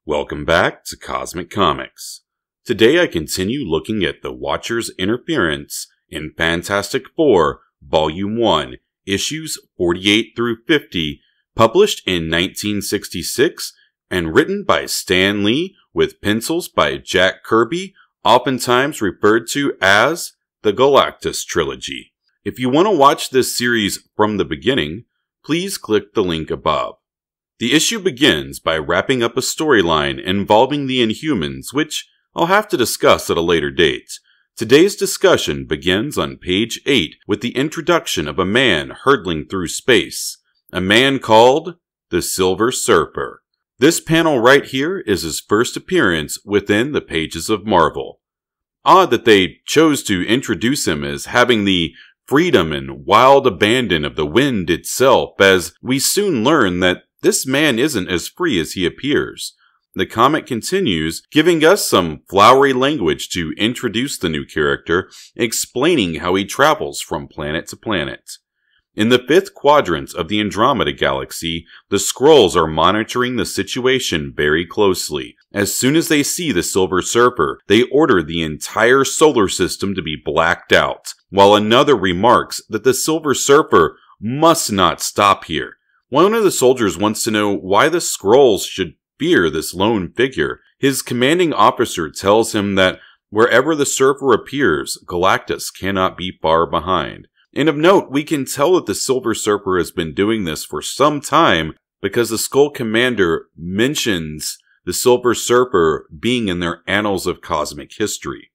Welcome back to Cosmic Comics. Today I continue looking at the Watcher's interference in Fantastic Four, Volume 1, Issues 48 through 50, published in 1966 and written by Stan Lee with pencils by Jack Kirby, oftentimes referred to as the Galactus Trilogy. If you want to watch this series from the beginning, please click the link above. The issue begins by wrapping up a storyline involving the Inhumans, which I'll have to discuss at a later date. Today's discussion begins on page 8 with the introduction of a man hurtling through space, a man called the Silver Surfer. This panel right here is his first appearance within the pages of Marvel. Odd that they chose to introduce him as having the freedom and wild abandon of the wind itself, as we soon learn that this man isn't as free as he appears. The comic continues, giving us some flowery language to introduce the new character, explaining how he travels from planet to planet. In the 5th quadrant of the Andromeda Galaxy, the Skrulls are monitoring the situation very closely. As soon as they see the Silver Surfer, they order the entire solar system to be blacked out, while another remarks that the Silver Surfer must not stop here. One of the soldiers wants to know why the Skrulls should fear this lone figure. His commanding officer tells him that wherever the Surfer appears, Galactus cannot be far behind. And of note, we can tell that the Silver Surfer has been doing this for some time because the Skrull Commander mentions the Silver Surfer being in their annals of cosmic history.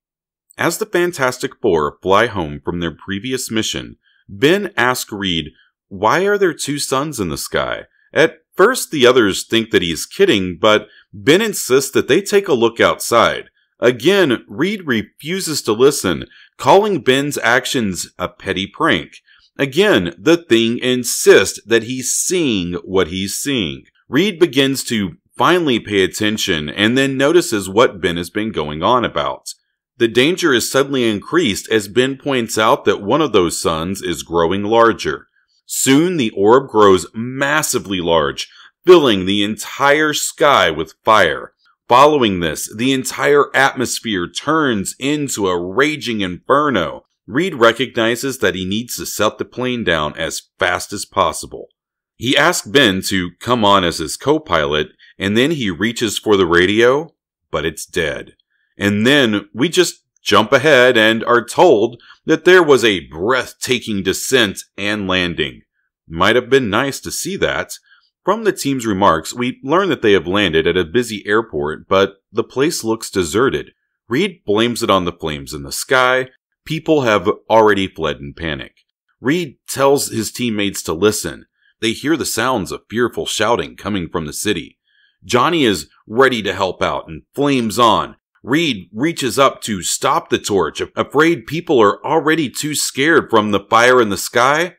As the Fantastic Four fly home from their previous mission, Ben asks Reed, why are there two suns in the sky? At first, the others think that he's kidding, but Ben insists that they take a look outside. Again, Reed refuses to listen, calling Ben's actions a petty prank. Again, the Thing insists that he's seeing what he's seeing. Reed begins to finally pay attention and then notices what Ben has been going on about. The danger is suddenly increased as Ben points out that one of those suns is growing larger. Soon the orb grows massively large, filling the entire sky with fire. Following this, the entire atmosphere turns into a raging inferno. Reed recognizes that he needs to set the plane down as fast as possible. He asks Ben to come on as his co-pilot, and then he reaches for the radio, but it's dead. And then we just jump ahead and are told that there was a breathtaking descent and landing. Might have been nice to see that. From the team's remarks, we learn that they have landed at a busy airport, but the place looks deserted. Reed blames it on the flames in the sky. People have already fled in panic. Reed tells his teammates to listen. They hear the sounds of fearful shouting coming from the city. Johnny is ready to help out and flames on. Reed reaches up to stop the torch, afraid people are already too scared from the fire in the sky.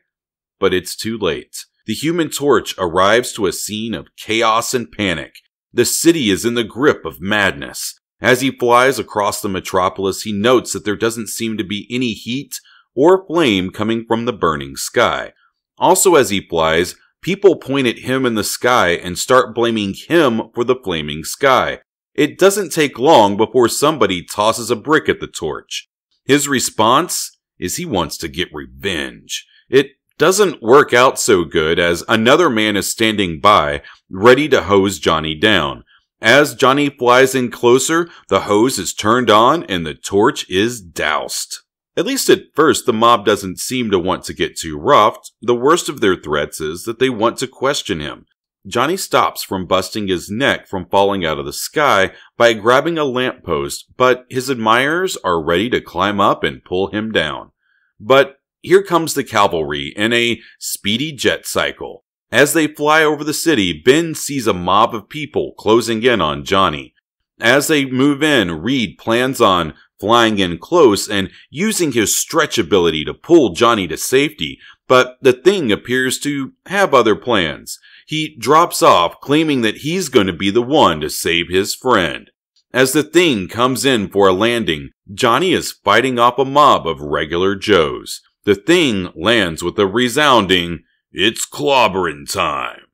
But it's too late. The Human Torch arrives to a scene of chaos and panic. The city is in the grip of madness. As he flies across the metropolis, he notes that there doesn't seem to be any heat or flame coming from the burning sky. Also, as he flies, people point at him in the sky and start blaming him for the flaming sky. It doesn't take long before somebody tosses a brick at the torch. His response is he wants to get revenge. It doesn't work out so good as another man is standing by, ready to hose Johnny down. As Johnny flies in closer, the hose is turned on and the torch is doused. At least at first, the mob doesn't seem to want to get too rough. The worst of their threats is that they want to question him. Johnny stops from busting his neck from falling out of the sky by grabbing a lamppost, but his admirers are ready to climb up and pull him down. But here comes the cavalry in a speedy jet cycle. As they fly over the city, Ben sees a mob of people closing in on Johnny. As they move in, Reed plans on flying in close and using his stretch ability to pull Johnny to safety, but the Thing appears to have other plans. He drops off, claiming that he's going to be the one to save his friend. As the Thing comes in for a landing, Johnny is fighting off a mob of regular Joes. The Thing lands with a resounding, "It's clobbering time."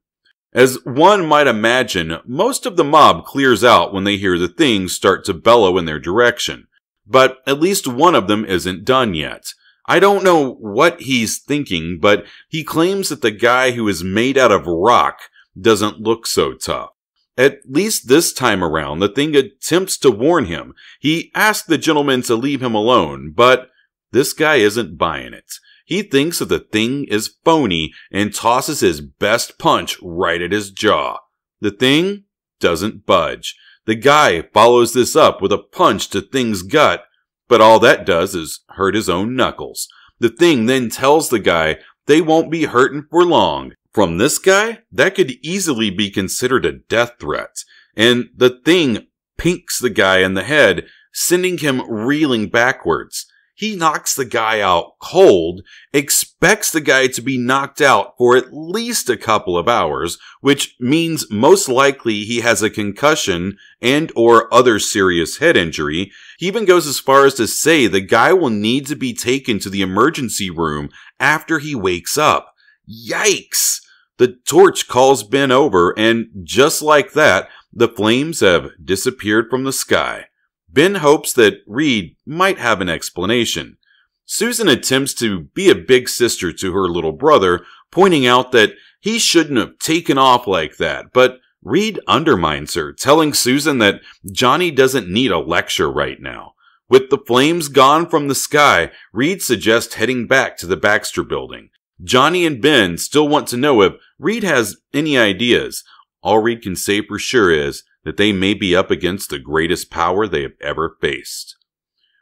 As one might imagine, most of the mob clears out when they hear the thing start to bellow in their direction. But at least one of them isn't done yet. I don't know what he's thinking, but he claims that the guy who is made out of rock doesn't look so tough. At least this time around, the thing attempts to warn him. He asks the gentleman to leave him alone, but this guy isn't buying it. He thinks that the thing is phony and tosses his best punch right at his jaw. The thing doesn't budge. The guy follows this up with a punch to Thing's gut, but all that does is hurt his own knuckles. The thing then tells the guy they won't be hurting for long. From this guy, that could easily be considered a death threat. And the thing pinks the guy in the head, sending him reeling backwards. He knocks the guy out cold, expects the guy to be knocked out for at least a couple of hours, which means most likely he has a concussion and or other serious head injury. He even goes as far as to say the guy will need to be taken to the emergency room after he wakes up. Yikes! The torch calls Ben over, and just like that, the flames have disappeared from the sky. Ben hopes that Reed might have an explanation. Susan attempts to be a big sister to her little brother, pointing out that he shouldn't have taken off like that, but Reed undermines her, telling Susan that Johnny doesn't need a lecture right now. With the flames gone from the sky, Reed suggests heading back to the Baxter building. Johnny and Ben still want to know if Reed has any ideas. All Reed can say for sure is that they may be up against the greatest power they have ever faced.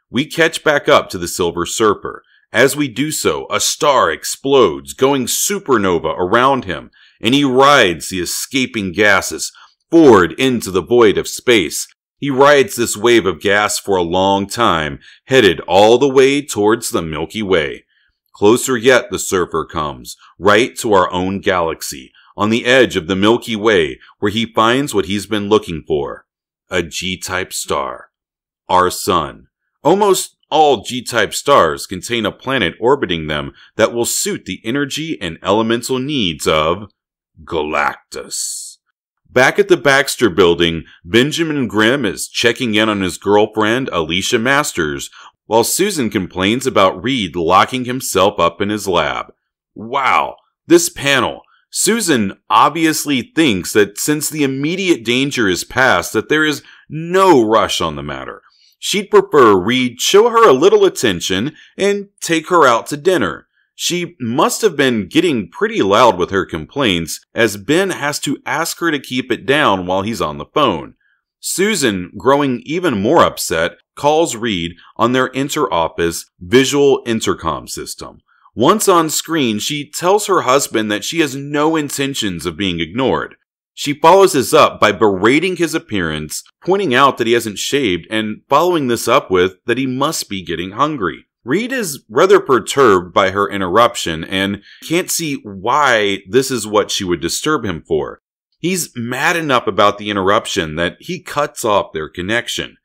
We catch back up to the Silver Surfer. As we do so, a star explodes, going supernova around him, and he rides the escaping gases forward into the void of space. He rides this wave of gas for a long time, headed all the way towards the Milky Way. Closer yet the Surfer comes, right to our own galaxy, on the edge of the Milky Way, where he finds what he's been looking for. A G-type star. Our sun. Almost all G-type stars contain a planet orbiting them that will suit the energy and elemental needs of Galactus. Back at the Baxter building, Benjamin Grimm is checking in on his girlfriend, Alicia Masters, while Susan complains about Reed locking himself up in his lab. Wow, this panel. Susan obviously thinks that since the immediate danger is past, that there is no rush on the matter. She'd prefer Reed show her a little attention and take her out to dinner. She must have been getting pretty loud with her complaints, as Ben has to ask her to keep it down while he's on the phone. Susan, growing even more upset, calls Reed on their inter-office visual intercom system. Once on screen, she tells her husband that she has no intentions of being ignored. She follows this up by berating his appearance, pointing out that he hasn't shaved, and following this up with that he must be getting hungry. Reed is rather perturbed by her interruption and can't see why this is what she would disturb him for. He's mad enough about the interruption that he cuts off their connection.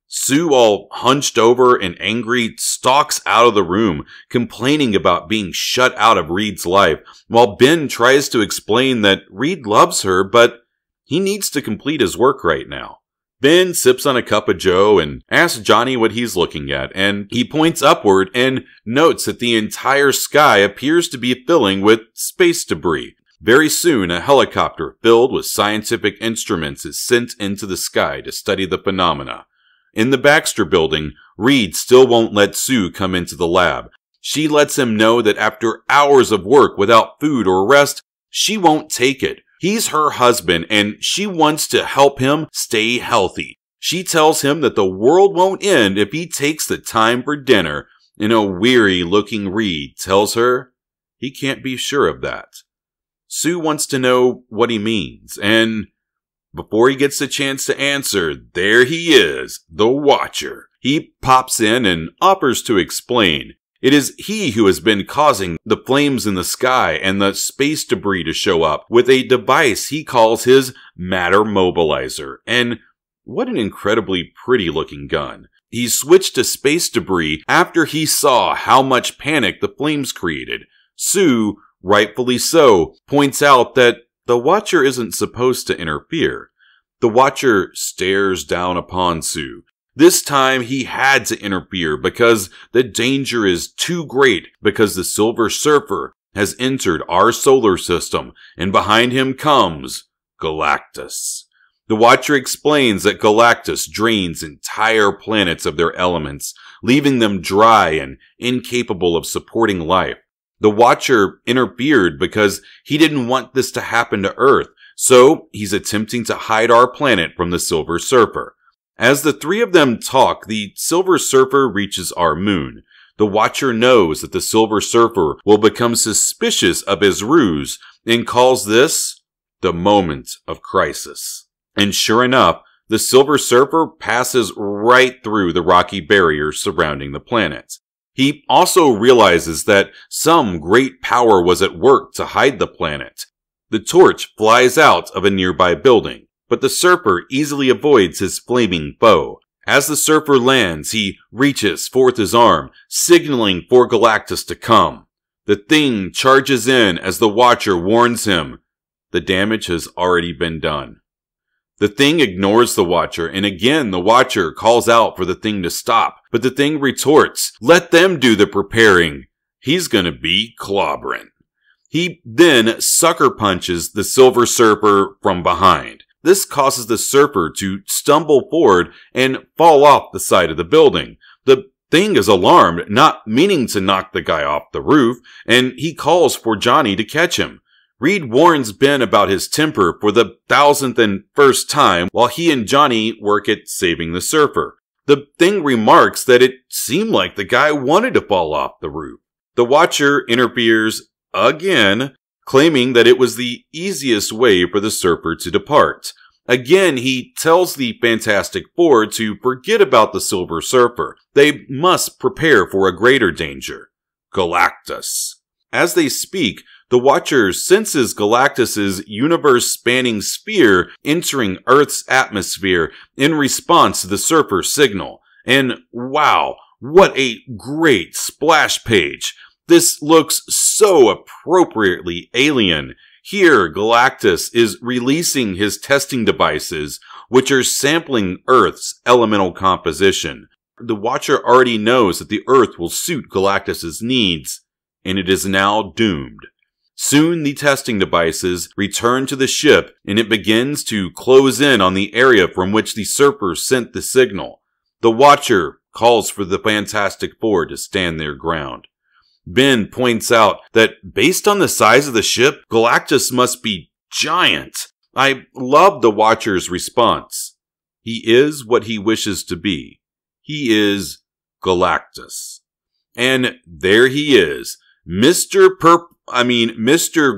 Sue, all hunched over and angry, stalks out of the room, complaining about being shut out of Reed's life, while Ben tries to explain that Reed loves her, but he needs to complete his work right now. Ben sips on a cup of joe and asks Johnny what he's looking at, and he points upward and notes that the entire sky appears to be filling with space debris. Very soon, a helicopter filled with scientific instruments is sent into the sky to study the phenomena. In the Baxter building, Reed still won't let Sue come into the lab. She lets him know that after hours of work without food or rest, she won't take it. He's her husband, and she wants to help him stay healthy. She tells him that the world won't end if he takes the time for dinner, and a weary-looking Reed tells her he can't be sure of that. Sue wants to know what he means, and before he gets the chance to answer, there he is, the Watcher. He pops in and offers to explain. It is he who has been causing the flames in the sky and the space debris to show up with a device he calls his matter mobilizer. And what an incredibly pretty looking gun. He switched to space debris after he saw how much panic the flames created. Sue, rightfully so, points out that the Watcher isn't supposed to interfere. The Watcher stares down upon Sue. This time he had to interfere because the danger is too great, because the Silver Surfer has entered our solar system, and behind him comes Galactus. The Watcher explains that Galactus drains entire planets of their elements, leaving them dry and incapable of supporting life. The Watcher interfered because he didn't want this to happen to Earth, so he's attempting to hide our planet from the Silver Surfer. As the three of them talk, the Silver Surfer reaches our moon. The Watcher knows that the Silver Surfer will become suspicious of his ruse and calls this the moment of crisis. And sure enough, the Silver Surfer passes right through the rocky barrier surrounding the planet. He also realizes that some great power was at work to hide the planet. The torch flies out of a nearby building, but the Surfer easily avoids his flaming foe. As the Surfer lands, he reaches forth his arm, signaling for Galactus to come. The Thing charges in as the Watcher warns him. The damage has already been done. The Thing ignores the Watcher, and again the Watcher calls out for the Thing to stop, but the Thing retorts, "Let them do the preparing. He's gonna be clobbering." He then sucker punches the Silver Surfer from behind. This causes the Surfer to stumble forward and fall off the side of the building. The Thing is alarmed, not meaning to knock the guy off the roof, and he calls for Johnny to catch him. Reed warns Ben about his temper for the 1,001st time while he and Johnny work at saving the Surfer. The Thing remarks that it seemed like the guy wanted to fall off the roof. The Watcher interferes again, claiming that it was the easiest way for the Surfer to depart. Again, he tells the Fantastic Four to forget about the Silver Surfer. They must prepare for a greater danger, Galactus. As they speak, the Watcher senses Galactus's universe-spanning sphere entering Earth's atmosphere in response to the Surfer's signal. And wow, what a great splash page! This looks so appropriately alien. Here, Galactus is releasing his testing devices, which are sampling Earth's elemental composition. The Watcher already knows that the Earth will suit Galactus's needs, and it is now doomed. Soon the testing devices return to the ship, and it begins to close in on the area from which the Surfer sent the signal. The Watcher calls for the Fantastic Four to stand their ground. Ben points out that based on the size of the ship, Galactus must be giant. I love the Watcher's response. He is what he wishes to be. He is Galactus. And there he is, Mr.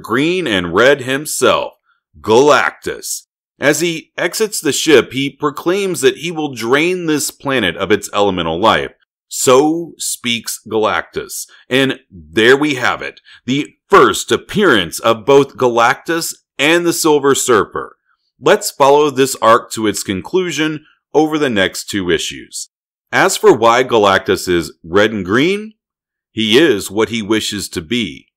Green and Red himself, Galactus. As he exits the ship, he proclaims that he will drain this planet of its elemental life. So speaks Galactus. And there we have it, the first appearance of both Galactus and the Silver Surfer. Let's follow this arc to its conclusion over the next 2 issues. As for why Galactus is red and green, he is what he wishes to be.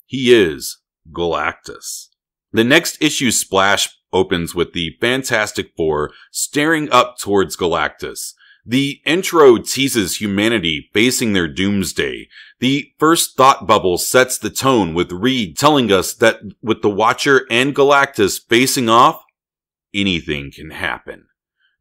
He is Galactus. The next issue's splash opens with the Fantastic Four staring up towards Galactus. The intro teases humanity facing their doomsday. The first thought bubble sets the tone with Reed telling us that with the Watcher and Galactus facing off, anything can happen.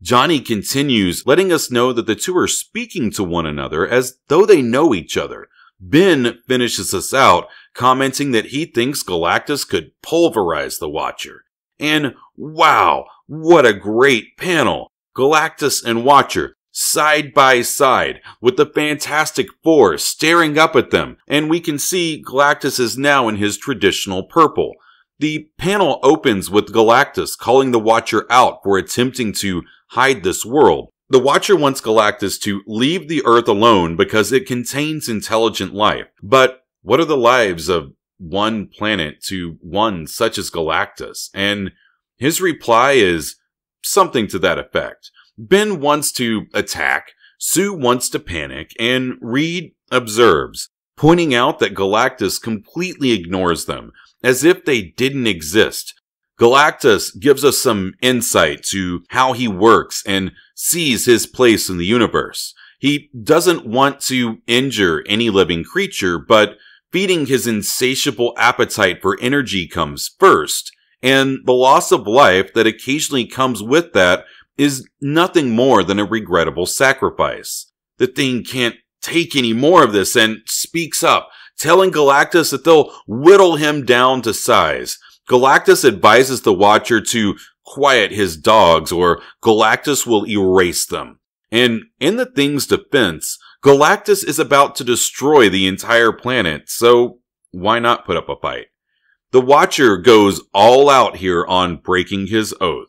Johnny continues, letting us know that the two are speaking to one another as though they know each other. Ben finishes us out, commenting that he thinks Galactus could pulverize the Watcher. And wow, what a great panel! Galactus and Watcher side by side, with the Fantastic Four staring up at them, and we can see Galactus is now in his traditional purple. The panel opens with Galactus calling the Watcher out for attempting to hide this world. The Watcher wants Galactus to leave the Earth alone because it contains intelligent life. But what are the lives of one planet to one such as Galactus? And his reply is something to that effect. Ben wants to attack, Sue wants to panic, and Reed observes, pointing out that Galactus completely ignores them, as if they didn't exist. Galactus gives us some insight to how he works and sees his place in the universe. He doesn't want to injure any living creature, but feeding his insatiable appetite for energy comes first, and the loss of life that occasionally comes with that is nothing more than a regrettable sacrifice. The Thing can't take any more of this and speaks up, telling Galactus that they'll whittle him down to size. Galactus advises the Watcher to quiet his dogs or Galactus will erase them. And in the Thing's defense, Galactus is about to destroy the entire planet, so why not put up a fight? The Watcher goes all out here on breaking his oath.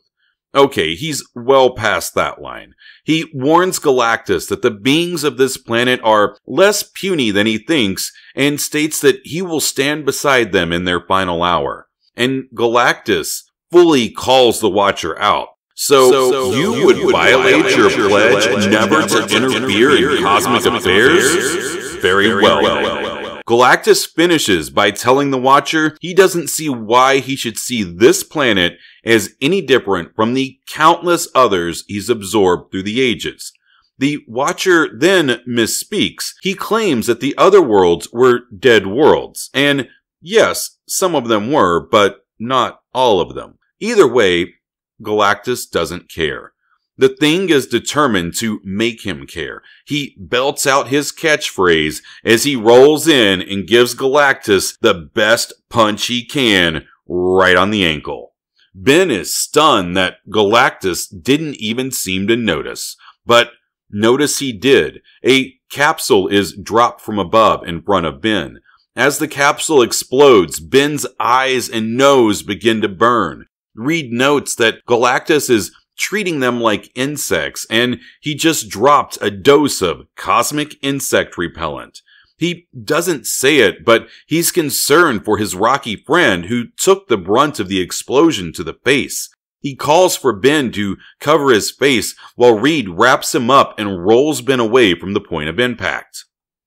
Okay, he's well past that line. He warns Galactus that the beings of this planet are less puny than he thinks and states that he will stand beside them in their final hour. And Galactus fully calls the Watcher out. So you would violate your pledge never to interfere in cosmic affairs? Very well. Galactus finishes by telling the Watcher he doesn't see why he should see this planet as any different from the countless others he's absorbed through the ages. The Watcher then misspeaks. He claims that the other worlds were dead worlds, and yes, some of them were, but not all of them. Either way, Galactus doesn't care. The Thing is determined to make him care. He belts out his catchphrase as he rolls in and gives Galactus the best punch he can right on the ankle. Ben is stunned that Galactus didn't even seem to notice, but notice he did. A capsule is dropped from above in front of Ben. As the capsule explodes, Ben's eyes and nose begin to burn. Reed notes that Galactus is treating them like insects, and he just dropped a dose of cosmic insect repellent. He doesn't say it, but he's concerned for his rocky friend who took the brunt of the explosion to the face. He calls for Ben to cover his face while Reed wraps him up and rolls Ben away from the point of impact.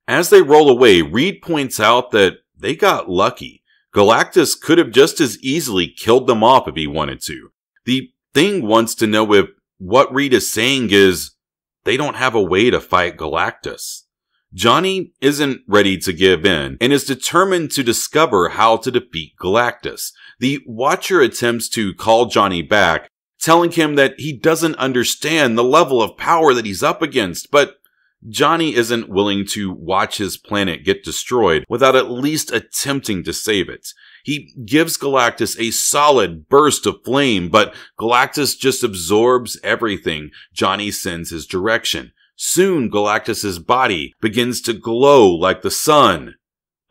As they roll away, Reed points out that they got lucky. Galactus could have just as easily killed them off if he wanted to. The Thing wants to know if what Reed is saying is they don't have a way to fight Galactus. Johnny isn't ready to give in and is determined to discover how to defeat Galactus. The Watcher attempts to call Johnny back, telling him that he doesn't understand the level of power that he's up against, but Johnny isn't willing to watch his planet get destroyed without at least attempting to save it. He gives Galactus a solid burst of flame, but Galactus just absorbs everything Johnny sends his direction. Soon, Galactus's body begins to glow like the sun.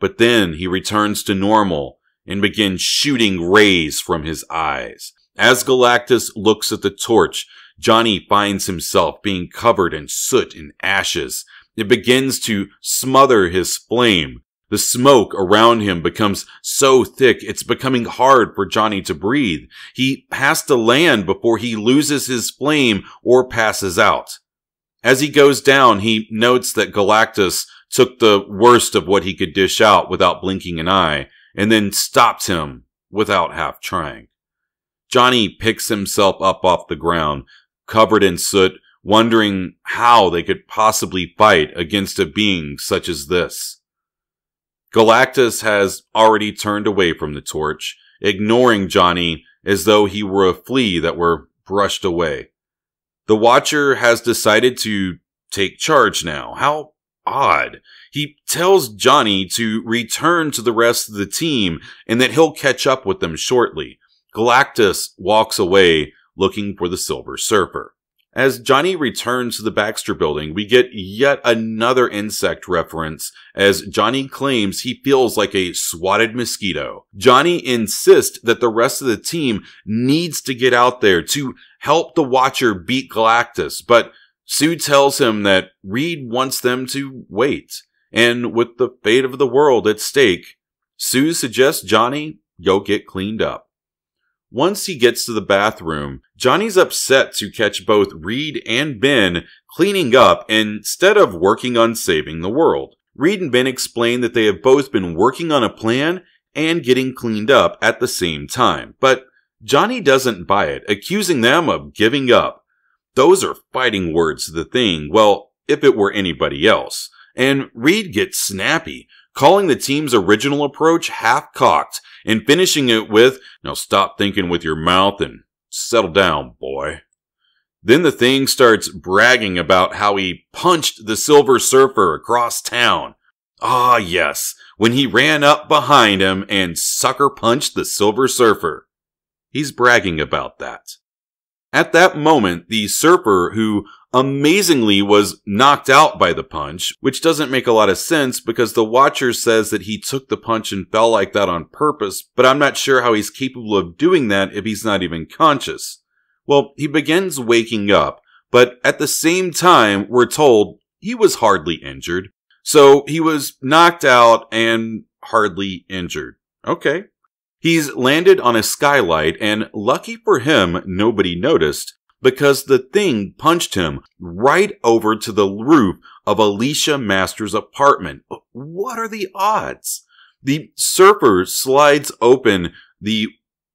But then he returns to normal and begins shooting rays from his eyes. As Galactus looks at the torch, Johnny finds himself being covered in soot and ashes. It begins to smother his flame. The smoke around him becomes so thick it's becoming hard for Johnny to breathe. He has to land before he loses his flame or passes out. As he goes down, he notes that Galactus took the worst of what he could dish out without blinking an eye, and then stopped him without half trying. Johnny picks himself up off the ground, covered in soot, wondering how they could possibly fight against a being such as this. Galactus has already turned away from the torch, ignoring Johnny as though he were a flea that were brushed away. The Watcher has decided to take charge now. How odd. He tells Johnny to return to the rest of the team and that he'll catch up with them shortly. Galactus walks away looking for the Silver Surfer. As Johnny returns to the Baxter building, we get yet another insect reference as Johnny claims he feels like a swatted mosquito. Johnny insists that the rest of the team needs to get out there to help the Watcher beat Galactus, but Sue tells him that Reed wants them to wait. And with the fate of the world at stake, Sue suggests Johnny go get cleaned up. Once he gets to the bathroom, Johnny's upset to catch both Reed and Ben cleaning up instead of working on saving the world. Reed and Ben explain that they have both been working on a plan and getting cleaned up at the same time, but Johnny doesn't buy it, accusing them of giving up. Those are fighting words to the Thing, well, if it were anybody else. And Reed gets snappy, calling the team's original approach half-cocked, and finishing it with, "Now stop thinking with your mouth and settle down, boy." Then the Thing starts bragging about how he punched the Silver Surfer across town. Ah, yes, when he ran up behind him and sucker punched the Silver Surfer. He's bragging about that. At that moment, the Surfer, who amazingly was knocked out by the punch, which doesn't make a lot of sense because the Watcher says that he took the punch and fell like that on purpose, but I'm not sure how he's capable of doing that if he's not even conscious. Well, he begins waking up, but at the same time, we're told he was hardly injured. So he was knocked out and hardly injured. Okay. He's landed on a skylight, and lucky for him, nobody noticed, because the Thing punched him right over to the roof of Alicia Masters' apartment. What are the odds? The Surfer slides open the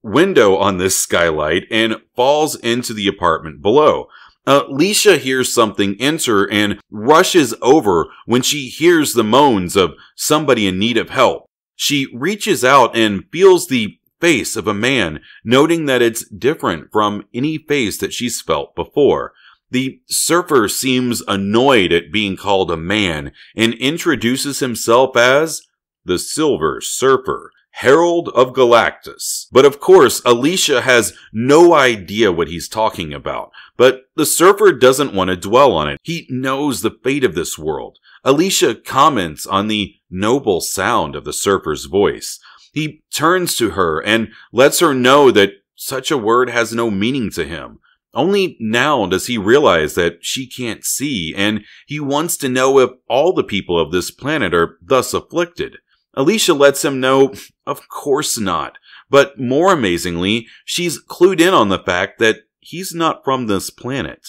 window on this skylight and falls into the apartment below. Alicia hears something enter and rushes over when she hears the moans of somebody in need of help. She reaches out and feels the face of a man, noting that it's different from any face that she's felt before. The Surfer seems annoyed at being called a man and introduces himself as the Silver Surfer, Herald of Galactus. But of course, Alicia has no idea what he's talking about. But the Surfer doesn't want to dwell on it. He knows the fate of this world. Alicia comments on the noble sound of the Surfer's voice. He turns to her and lets her know that such a word has no meaning to him. Only now does he realize that she can't see, and he wants to know if all the people of this planet are thus afflicted. Alicia lets him know, of course not. But more amazingly, she's clued in on the fact that he's not from this planet.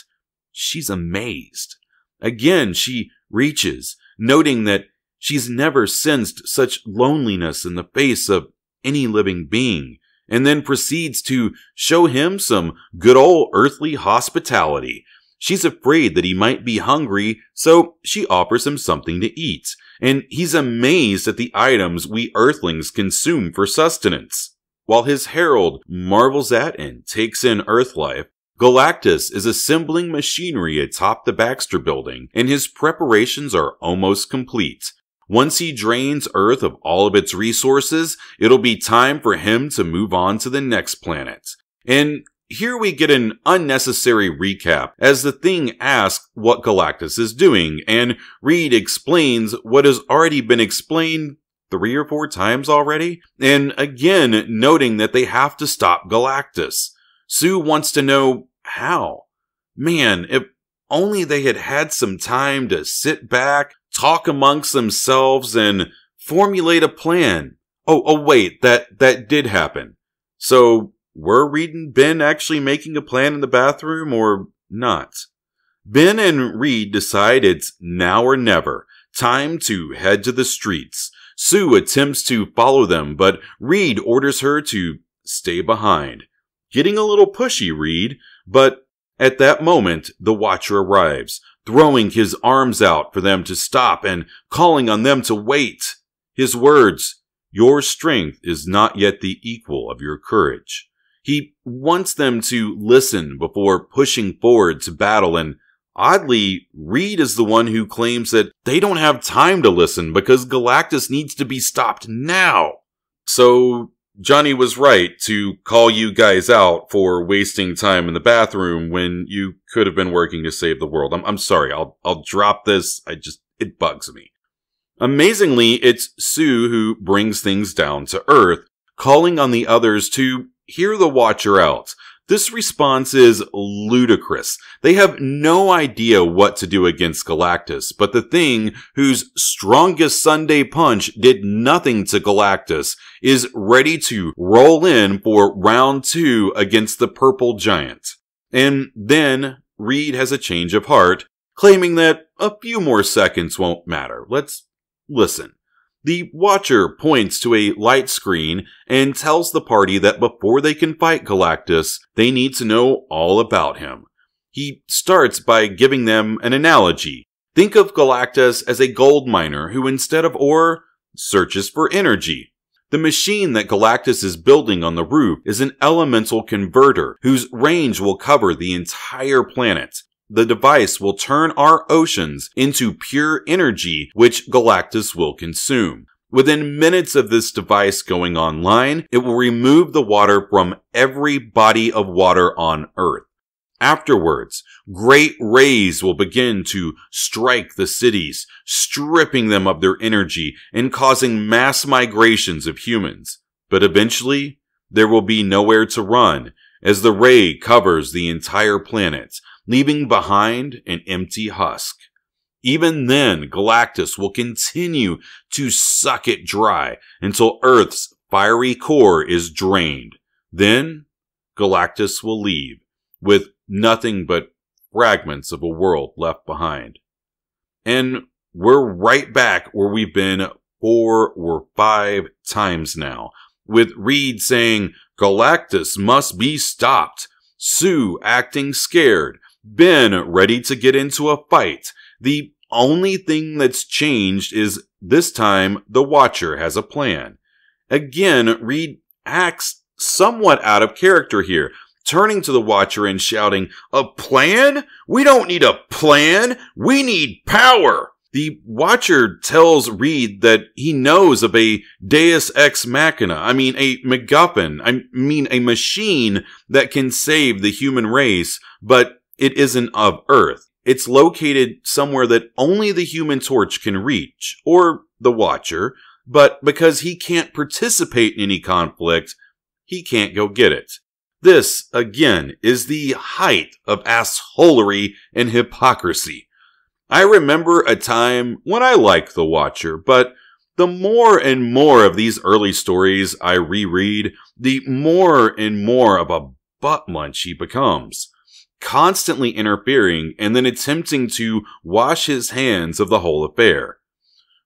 She's amazed. Again, she reaches, noting that she's never sensed such loneliness in the face of any living being, and then proceeds to show him some good old earthly hospitality. She's afraid that he might be hungry, so she offers him something to eat, and he's amazed at the items we Earthlings consume for sustenance. While his herald marvels at and takes in Earth life, Galactus is assembling machinery atop the Baxter Building, and his preparations are almost complete. Once he drains Earth of all of its resources, it'll be time for him to move on to the next planet. And here we get an unnecessary recap as the Thing asks what Galactus is doing, and Reed explains what has already been explained 3 or 4 times already, and again noting that they have to stop Galactus. Sue wants to know how. Man, if only they had had some time to sit back, talk amongst themselves, and formulate a plan. Oh wait, that did happen. So, were Reed and Ben actually making a plan in the bathroom, or not? Ben and Reed decide it's now or never. Time to head to the streets. Sue attempts to follow them, but Reed orders her to stay behind. Getting a little pushy, Reed, but at that moment, the Watcher arrives, throwing his arms out for them to stop and calling on them to wait. His words, "Your strength is not yet the equal of your courage." He wants them to listen before pushing forward to battle, and oddly, Reed is the one who claims that they don't have time to listen because Galactus needs to be stopped now. So Johnny was right to call you guys out for wasting time in the bathroom when you could have been working to save the world. I'm sorry, I'll drop this. It bugs me. Amazingly, it's Sue who brings things down to earth, calling on the others to hear the Watcher out. This response is ludicrous. They have no idea what to do against Galactus, but the Thing, whose strongest Sunday punch did nothing to Galactus, is ready to roll in for round 2 against the Purple Giant. And then Reed has a change of heart, claiming that a few more seconds won't matter. Let's listen. The Watcher points to a light screen and tells the party that before they can fight Galactus, they need to know all about him. He starts by giving them an analogy. Think of Galactus as a gold miner who, instead of ore, searches for energy. The machine that Galactus is building on the roof is an elemental converter whose range will cover the entire planet. The device will turn our oceans into pure energy, which Galactus will consume. Within minutes of this device going online, it will remove the water from every body of water on Earth. Afterwards, great rays will begin to strike the cities, stripping them of their energy and causing mass migrations of humans. But eventually, there will be nowhere to run, as the ray covers the entire planet, leaving behind an empty husk. Even then, Galactus will continue to suck it dry until Earth's fiery core is drained. Then, Galactus will leave, with nothing but fragments of a world left behind. And we're right back where we've been 4 or 5 times now, with Reed saying, Galactus must be stopped, Sue acting scared, Ben ready to get into a fight. The only thing that's changed is this time the Watcher has a plan. Again, Reed acts somewhat out of character here, turning to the Watcher and shouting, "A plan? We don't need a plan! We need power!" The Watcher tells Reed that he knows of a Deus Ex Machina, a MacGuffin, a machine that can save the human race, but it isn't of Earth. It's located somewhere that only the Human Torch can reach, or the Watcher, but because he can't participate in any conflict, he can't go get it. This, again, is the height of assholery and hypocrisy. I remember a time when I liked the Watcher, but the more and more of these early stories I reread, the more and more of a butt munch he becomes, constantly interfering and then attempting to wash his hands of the whole affair.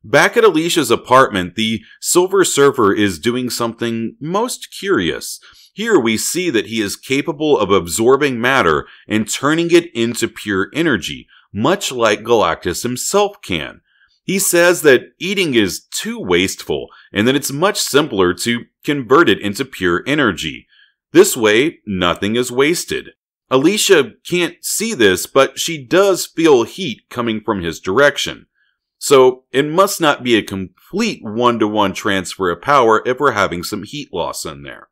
Back at Alicia's apartment, the Silver Surfer is doing something most curious. Here we see that he is capable of absorbing matter and turning it into pure energy, much like Galactus himself can. He says that eating is too wasteful and that it's much simpler to convert it into pure energy. This way, nothing is wasted. Alicia can't see this, but she does feel heat coming from his direction. So it must not be a complete one-to-one transfer of power if we're having some heat loss in there.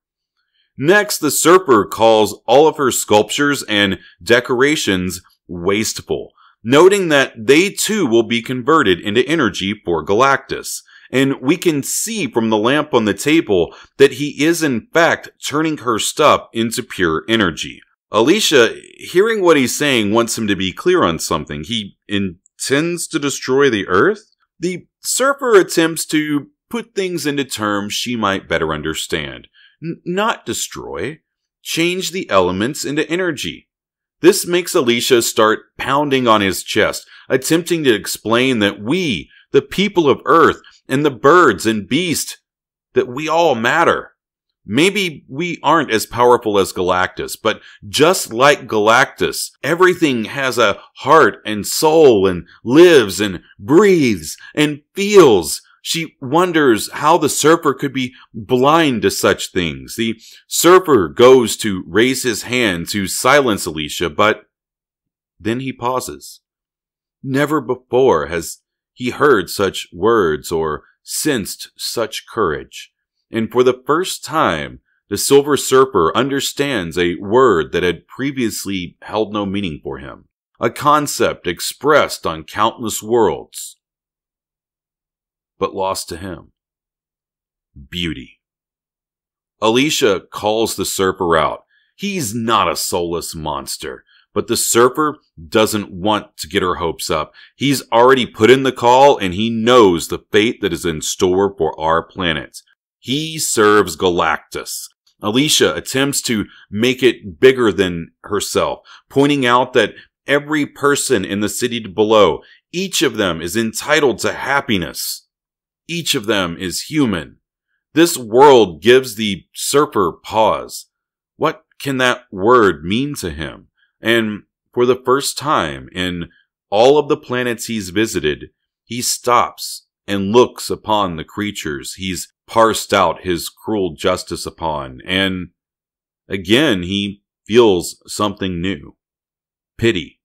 Next, the Surfer calls all of her sculptures and decorations wasteful, noting that they too will be converted into energy for Galactus. And we can see from the lamp on the table that he is in fact turning her stuff into pure energy. Alicia, hearing what he's saying, wants him to be clear on something. He intends to destroy the Earth? The Surfer attempts to put things into terms she might better understand. Not destroy. Change the elements into energy. This makes Alicia start pounding on his chest, attempting to explain that we, the people of Earth, and the birds and beasts, that we all matter. Maybe we aren't as powerful as Galactus, but just like Galactus, everything has a heart and soul and lives and breathes and feels. She wonders how the Surfer could be blind to such things. The Surfer goes to raise his hand to silence Alicia, but then he pauses. Never before has he heard such words or sensed such courage. And for the first time, the Silver Surfer understands a word that had previously held no meaning for him, a concept expressed on countless worlds, but lost to him. Beauty. Alicia calls the Surfer out. He's not a soulless monster, but the Surfer doesn't want to get her hopes up. He's already put in the call and he knows the fate that is in store for our planet. He serves Galactus. Alicia attempts to make it bigger than herself, pointing out that every person in the city below, each of them is entitled to happiness. Each of them is human. This world gives the surfer pause. What can that word mean to him? And for the first time in all of the planets he's visited, he stops and looks upon the creatures he's parsed out his cruel justice upon, and again he feels something new. Pity.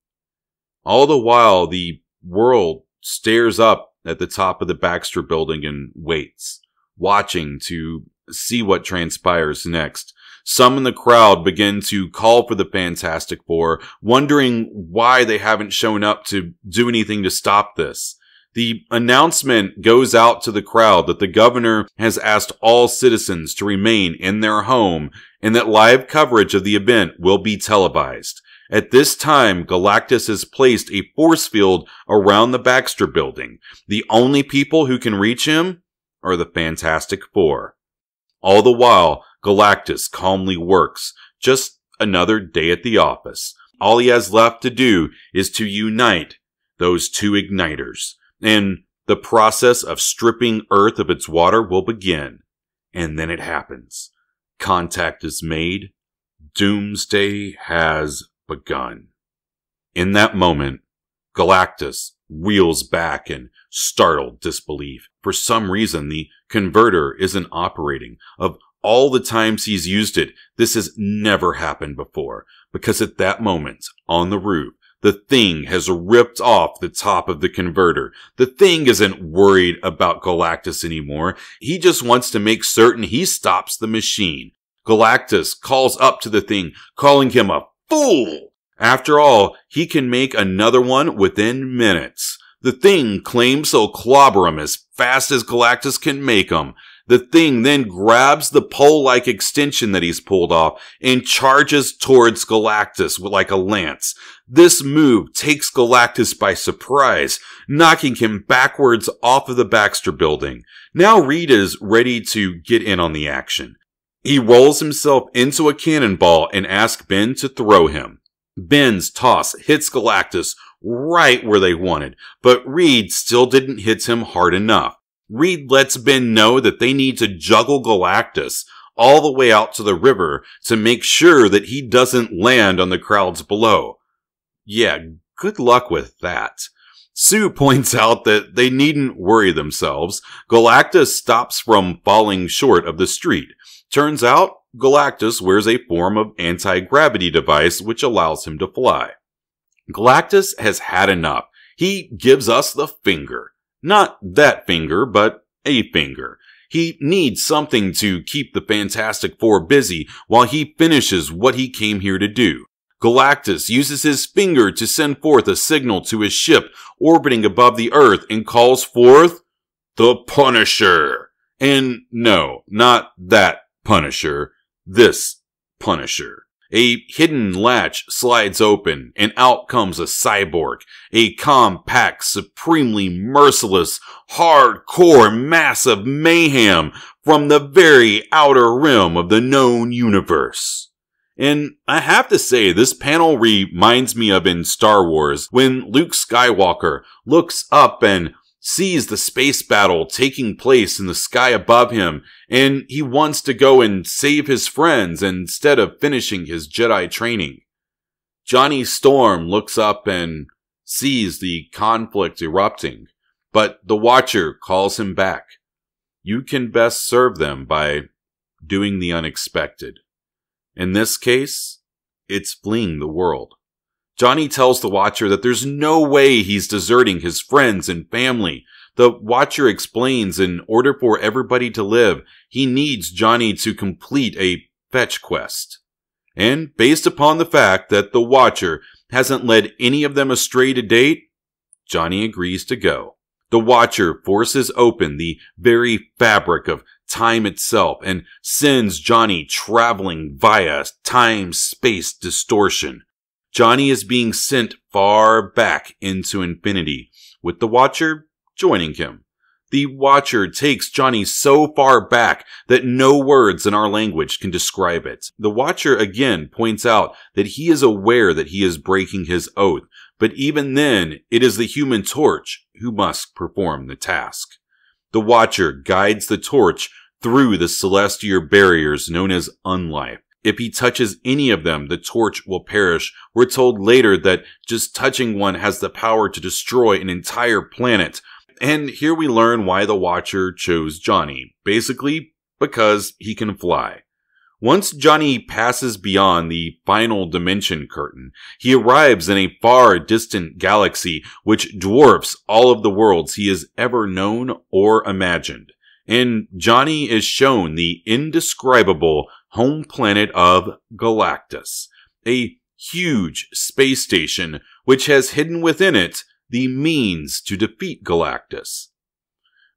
All the while, the world stares up at the top of the Baxter building and waits, watching to see what transpires next. Some in the crowd begin to call for the Fantastic Four, wondering why they haven't shown up to do anything to stop this. The announcement goes out to the crowd that the governor has asked all citizens to remain in their home and that live coverage of the event will be televised. At this time, Galactus has placed a force field around the Baxter building. The only people who can reach him are the Fantastic Four. All the while, Galactus calmly works. Just another day at the office. All he has left to do is to unite those two igniters, and the process of stripping Earth of its water will begin. And then it happens. Contact is made. Doomsday has begun. In that moment, Galactus reels back in startled disbelief. For some reason, the converter isn't operating. Of all the times he's used it, this has never happened before, because at that moment, on the roof, the Thing has ripped off the top of the converter. The Thing isn't worried about Galactus anymore. He just wants to make certain he stops the machine. Galactus calls up to the Thing, calling him a fool. After all, he can make another one within minutes. The Thing claims he'll clobber him as fast as Galactus can make him. The Thing then grabs the pole-like extension that he's pulled off and charges towards Galactus like a lance. This move takes Galactus by surprise, knocking him backwards off of the Baxter building. Now Reed is ready to get in on the action. He rolls himself into a cannonball and asks Ben to throw him. Ben's toss hits Galactus right where they wanted, but Reed still didn't hit him hard enough. Reed lets Ben know that they need to juggle Galactus all the way out to the river to make sure that he doesn't land on the crowds below. Yeah, good luck with that. Sue points out that they needn't worry themselves. Galactus stops from falling short of the street. Turns out, Galactus wears a form of anti-gravity device which allows him to fly. Galactus has had enough. He gives us the finger. Not that finger, but a finger. He needs something to keep the Fantastic Four busy while he finishes what he came here to do. Galactus uses his finger to send forth a signal to his ship orbiting above the Earth and calls forth the Punisher. And no, not that Punisher, this Punisher. A hidden latch slides open, and out comes a cyborg, a compact, supremely merciless, hardcore mass of mayhem from the very outer rim of the known universe. And I have to say, this panel reminds me of in Star Wars, when Luke Skywalker looks up and sees the space battle taking place in the sky above him, and he wants to go and save his friends instead of finishing his Jedi training. Johnny Storm looks up and sees the conflict erupting, but the Watcher calls him back. You can best serve them by doing the unexpected. In this case, it's fleeing the world. Johnny tells the Watcher that there's no way he's deserting his friends and family. The Watcher explains in order for everybody to live, he needs Johnny to complete a fetch quest. And based upon the fact that the Watcher hasn't led any of them astray to date, Johnny agrees to go. The Watcher forces open the very fabric of time itself and sends Johnny traveling via time-space distortion. Johnny is being sent far back into infinity, with the Watcher joining him. The Watcher takes Johnny so far back that no words in our language can describe it. The Watcher again points out that he is aware that he is breaking his oath, but even then, it is the Human Torch who must perform the task. The Watcher guides the torch through the celestial barriers known as unlife. If he touches any of them, the torch will perish. We're told later that just touching one has the power to destroy an entire planet. And here we learn why the Watcher chose Johnny. Basically, because he can fly. Once Johnny passes beyond the final dimension curtain, he arrives in a far distant galaxy which dwarfs all of the worlds he has ever known or imagined. And Johnny is shown the indescribable home planet of Galactus, a huge space station which has hidden within it the means to defeat Galactus.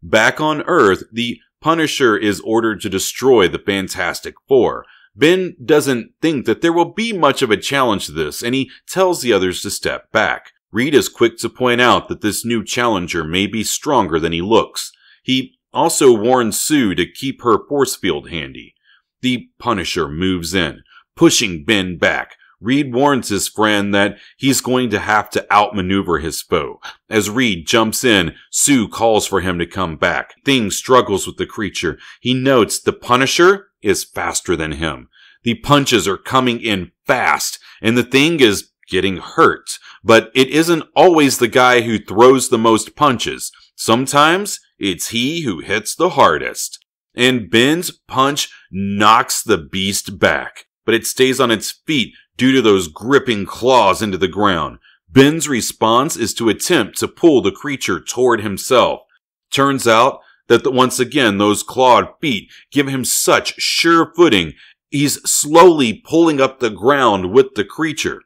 Back on Earth, the Punisher is ordered to destroy the Fantastic Four. Ben doesn't think that there will be much of a challenge to this, and he tells the others to step back. Reed is quick to point out that this new challenger may be stronger than he looks. He also warns Sue to keep her force field handy. The Punisher moves in, pushing Ben back. Reed warns his friend that he's going to have to outmaneuver his foe. As Reed jumps in, Sue calls for him to come back. Thing struggles with the creature. He notes the Punisher is faster than him. The punches are coming in fast, and the Thing is getting hurt. But it isn't always the guy who throws the most punches. Sometimes it's he who hits the hardest. And Ben's punch knocks the beast back, but it stays on its feet due to those gripping claws into the ground. Ben's response is to attempt to pull the creature toward himself. Turns out that once again those clawed feet give him such sure footing, he's slowly pulling up the ground with the creature.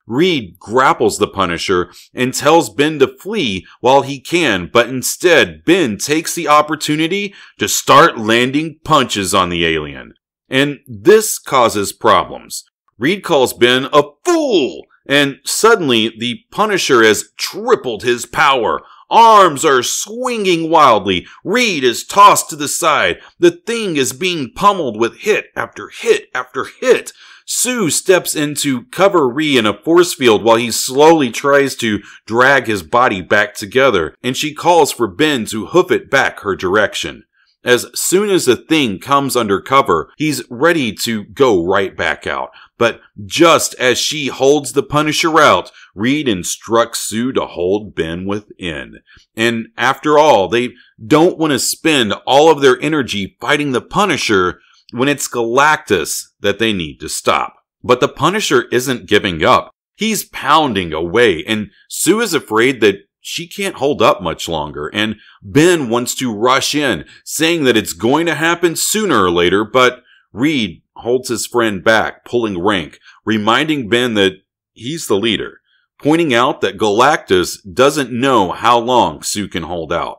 Reed grapples the Punisher and tells Ben to flee while he can, but instead Ben takes the opportunity to start landing punches on the alien. And this causes problems. Reed calls Ben a fool, and suddenly the Punisher has tripled his power. Arms are swinging wildly. Reed is tossed to the side. The Thing is being pummeled with hit after hit after hit. Sue steps in to cover Reed in a force field while he slowly tries to drag his body back together, and she calls for Ben to hoof it back her direction. As soon as the Thing comes under cover, he's ready to go right back out. But just as she holds the Punisher out, Reed instructs Sue to hold Ben within. And after all, they don't want to spend all of their energy fighting the Punisher when it's Galactus that they need to stop. But the Punisher isn't giving up. He's pounding away, and Sue is afraid that she can't hold up much longer, and Ben wants to rush in, saying that it's going to happen sooner or later, but Reed holds his friend back, pulling rank, reminding Ben that he's the leader, pointing out that Galactus doesn't know how long Sue can hold out.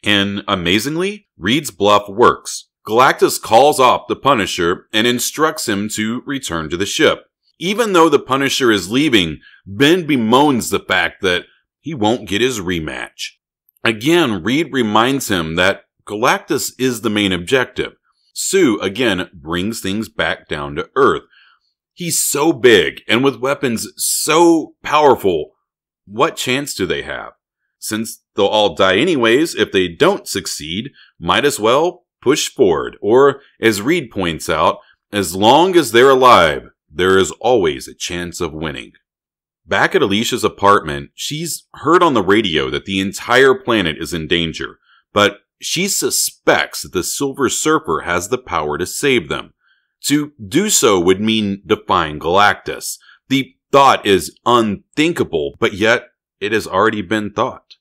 And amazingly, Reed's bluff works. Galactus calls off the Punisher and instructs him to return to the ship. Even though the Punisher is leaving, Ben bemoans the fact that he won't get his rematch. Again, Reed reminds him that Galactus is the main objective. Sue, again, brings things back down to Earth. He's so big, and with weapons so powerful, what chance do they have? Since they'll all die anyways, if they don't succeed, might as well push forward. Or, as Reed points out, as long as they're alive, there is always a chance of winning. Back at Alicia's apartment, she's heard on the radio that the entire planet is in danger, but she suspects that the Silver Surfer has the power to save them. To do so would mean defying Galactus. The thought is unthinkable, but yet it has already been thought.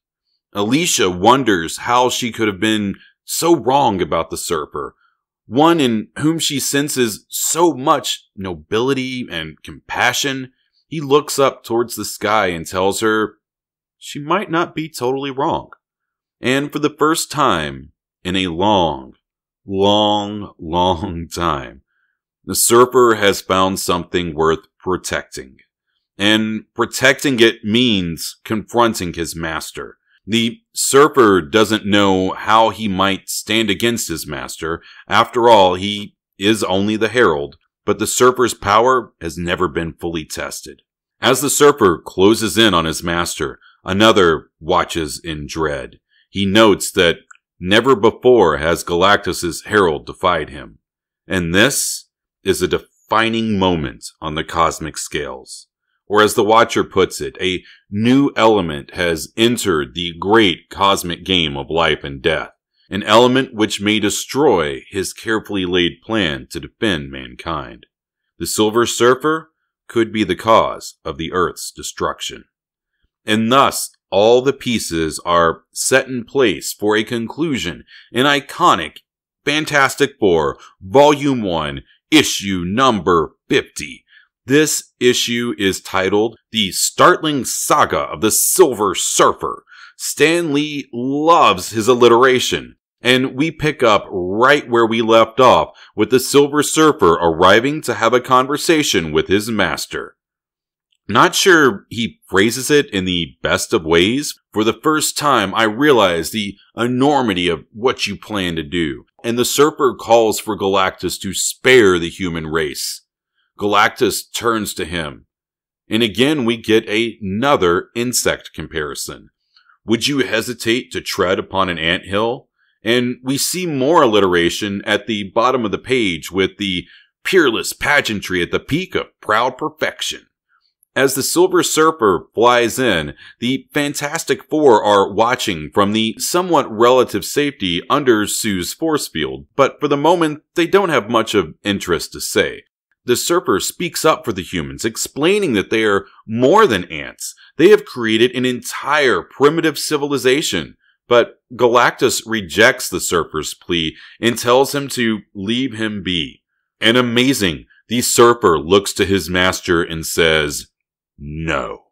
Alicia wonders how she could have been so wrong about the Surfer, one in whom she senses so much nobility and compassion. He looks up towards the sky and tells her she might not be totally wrong. And for the first time in a long time, the Surfer has found something worth protecting. And protecting it means confronting his master. The Surfer doesn't know how he might stand against his master. After all, he is only the Herald. But the Surfer's power has never been fully tested. As the Surfer closes in on his master, another watches in dread. He notes that Never before has Galactus's herald defied him. And this is a defining moment on the cosmic scales. Or as the Watcher puts it, a new element has entered the great cosmic game of life and death. An element which may destroy his carefully laid plan to defend mankind. The Silver Surfer could be the cause of the Earth's destruction. And thus, all the pieces are set in place for a conclusion in iconic Fantastic Four, Volume 1, Issue number 50. This issue is titled The Startling Saga of the Silver Surfer. Stan Lee loves his alliteration, and we pick up right where we left off with the Silver Surfer arriving to have a conversation with his master. Not sure he phrases it in the best of ways. For the first time, I realized the enormity of what you plan to do, and the Surfer calls for Galactus to spare the human race. Galactus turns to him, and again we get another insect comparison. Would you hesitate to tread upon an anthill? And we see more alliteration at the bottom of the page with the peerless pageantry at the peak of proud perfection. As the Silver Surfer flies in, the Fantastic Four are watching from the somewhat relative safety under Sue's force field, but for the moment, they don't have much of interest to say. The Surfer speaks up for the humans, explaining that they are more than ants. They have created an entire primitive civilization. But Galactus rejects the Surfer's plea and tells him to leave him be. And amazing, the Surfer looks to his master and says, no.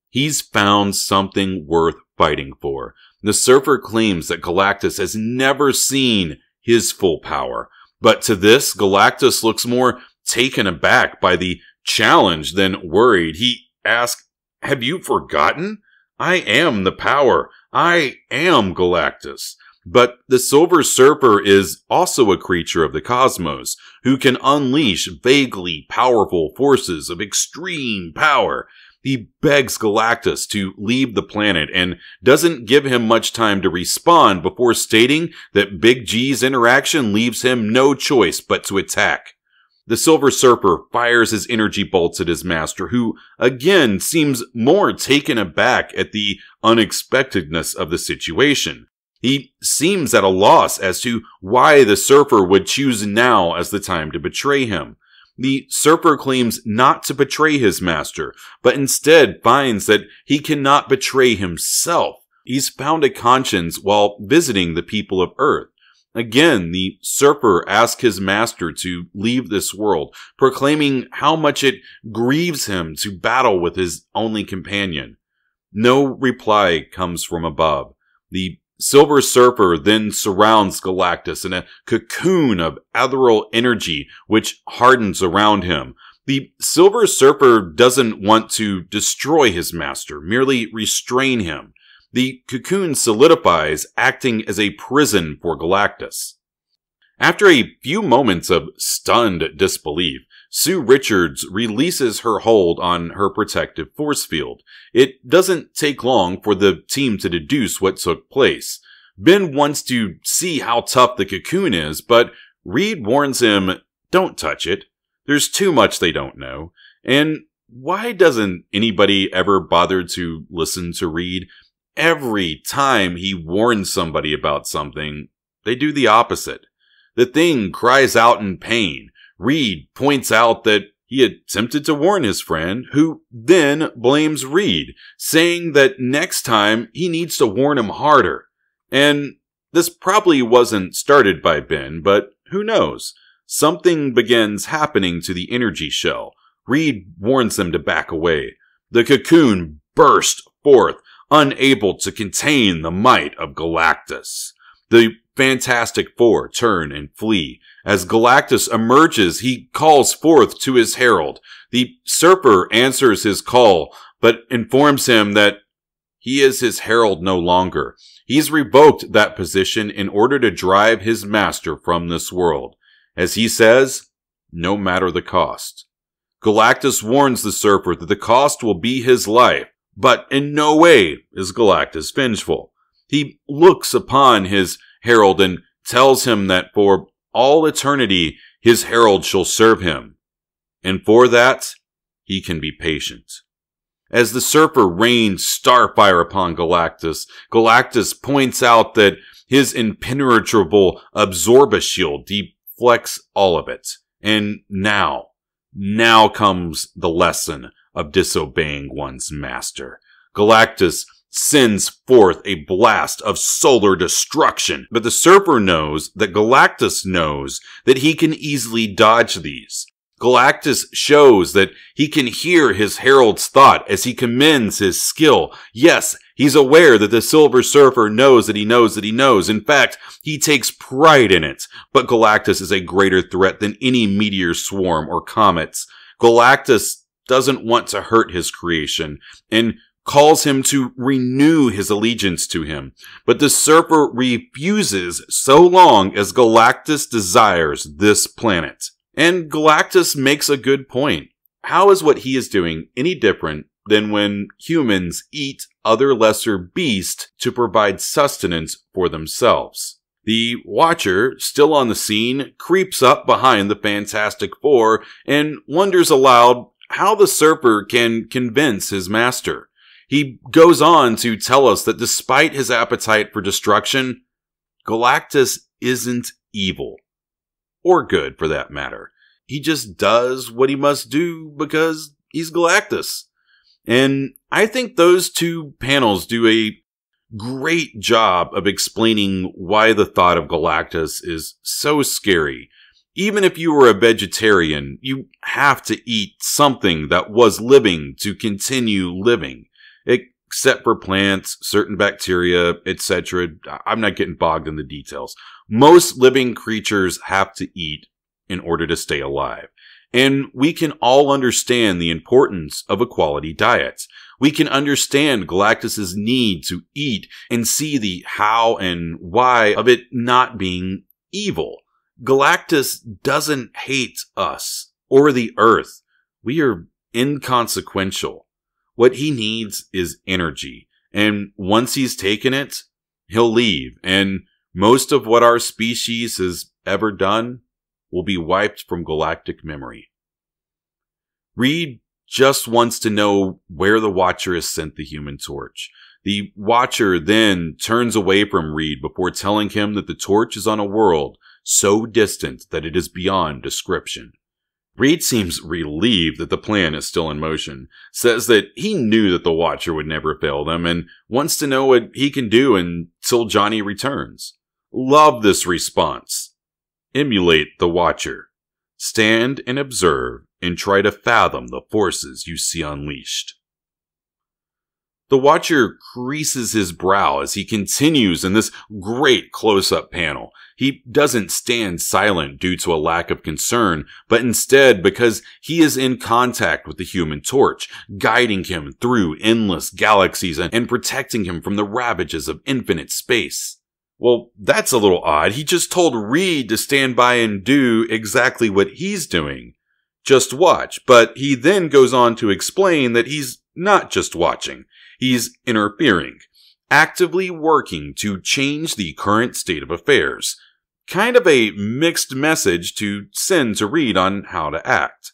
He's found something worth fighting for. The Surfer claims that Galactus has never seen his full power. But to this, Galactus looks more taken aback by the challenge than worried. He asks, have you forgotten? I am the power. I am Galactus. But the Silver Surfer is also a creature of the cosmos, who can unleash vaguely powerful forces of extreme power. He begs Galactus to leave the planet and doesn't give him much time to respond before stating that Big G's interaction leaves him no choice but to attack. The Silver Surfer fires his energy bolts at his master, who again seems more taken aback at the unexpectedness of the situation. He seems at a loss as to why the Surfer would choose now as the time to betray him. The Surfer claims not to betray his master, but instead finds that he cannot betray himself. He's found a conscience while visiting the people of Earth. Again, the Surfer asks his master to leave this world, proclaiming how much it grieves him to battle with his only companion. No reply comes from above. The Silver Surfer then surrounds Galactus in a cocoon of ethereal energy which hardens around him. The Silver Surfer doesn't want to destroy his master, merely restrain him. The cocoon solidifies, acting as a prison for Galactus. After a few moments of stunned disbelief, Sue Richards releases her hold on her protective force field. It doesn't take long for the team to deduce what took place. Ben wants to see how tough the cocoon is, but Reed warns him, don't touch it. There's too much they don't know. And why doesn't anybody ever bother to listen to Reed? Every time he warns somebody about something, they do the opposite. The thing cries out in pain. Reed points out that he attempted to warn his friend, who then blames Reed, saying that next time he needs to warn him harder. And this probably wasn't started by Ben, but who knows? Something begins happening to the energy shell. Reed warns them to back away. The cocoon bursts forth, unable to contain the might of Galactus. The Fantastic Four turn and flee. As Galactus emerges, he calls forth to his herald. The Surfer answers his call, but informs him that he is his herald no longer. He's revoked that position in order to drive his master from this world. As he says, no matter the cost. Galactus warns the Surfer that the cost will be his life, but in no way is Galactus vengeful. He looks upon his herald and tells him that for all eternity his herald shall serve him, and for that he can be patient. As the Surfer rains starfire upon Galactus, Galactus points out that his impenetrable Absorba shield deflects all of it. And now comes the lesson of disobeying one's master. Galactus sends forth a blast of solar destruction, but the Surfer knows that Galactus knows that he can easily dodge these. Galactus shows that he can hear his herald's thought as he commends his skill. Yes, he's aware that the Silver Surfer knows that he knows that he knows. In fact, he takes pride in it. But Galactus is a greater threat than any meteor swarm or comets. Galactus doesn't want to hurt his creation and calls him to renew his allegiance to him. But the Surfer refuses so long as Galactus desires this planet. And Galactus makes a good point. How is what he is doing any different than when humans eat other lesser beasts to provide sustenance for themselves? The Watcher, still on the scene, creeps up behind the Fantastic Four and wonders aloud how the Surfer can convince his master. He goes on to tell us that despite his appetite for destruction, Galactus isn't evil. Or good, for that matter. He just does what he must do because he's Galactus. And I think those two panels do a great job of explaining why the thought of Galactus is so scary. Even if you were a vegetarian, you have to eat something that was living to continue living. Except for plants, certain bacteria, etc. I'm not getting bogged in the details. Most living creatures have to eat in order to stay alive. And we can all understand the importance of a quality diet. We can understand Galactus's need to eat and see the how and why of it not being evil. Galactus doesn't hate us or the Earth. We are inconsequential. What he needs is energy. And once he's taken it, he'll leave. And most of what our species has ever done will be wiped from galactic memory. Reed just wants to know where the Watcher has sent the Human Torch. The Watcher then turns away from Reed before telling him that the torch is on a world so distant that it is beyond description. Reed seems relieved that the plan is still in motion, says that he knew that the Watcher would never fail them, and wants to know what he can do until Johnny returns. Love this response. Emulate the Watcher. Stand and observe and try to fathom the forces you see unleashed. The Watcher creases his brow as he continues in this great close-up panel. He doesn't stand silent due to a lack of concern, but instead because he is in contact with the Human Torch, guiding him through endless galaxies and protecting him from the ravages of infinite space. Well, that's a little odd. He just told Reed to stand by and do exactly what he's doing. Just watch. But he then goes on to explain that he's not just watching. He's interfering, actively working to change the current state of affairs. Kind of a mixed message to send to Reed on how to act.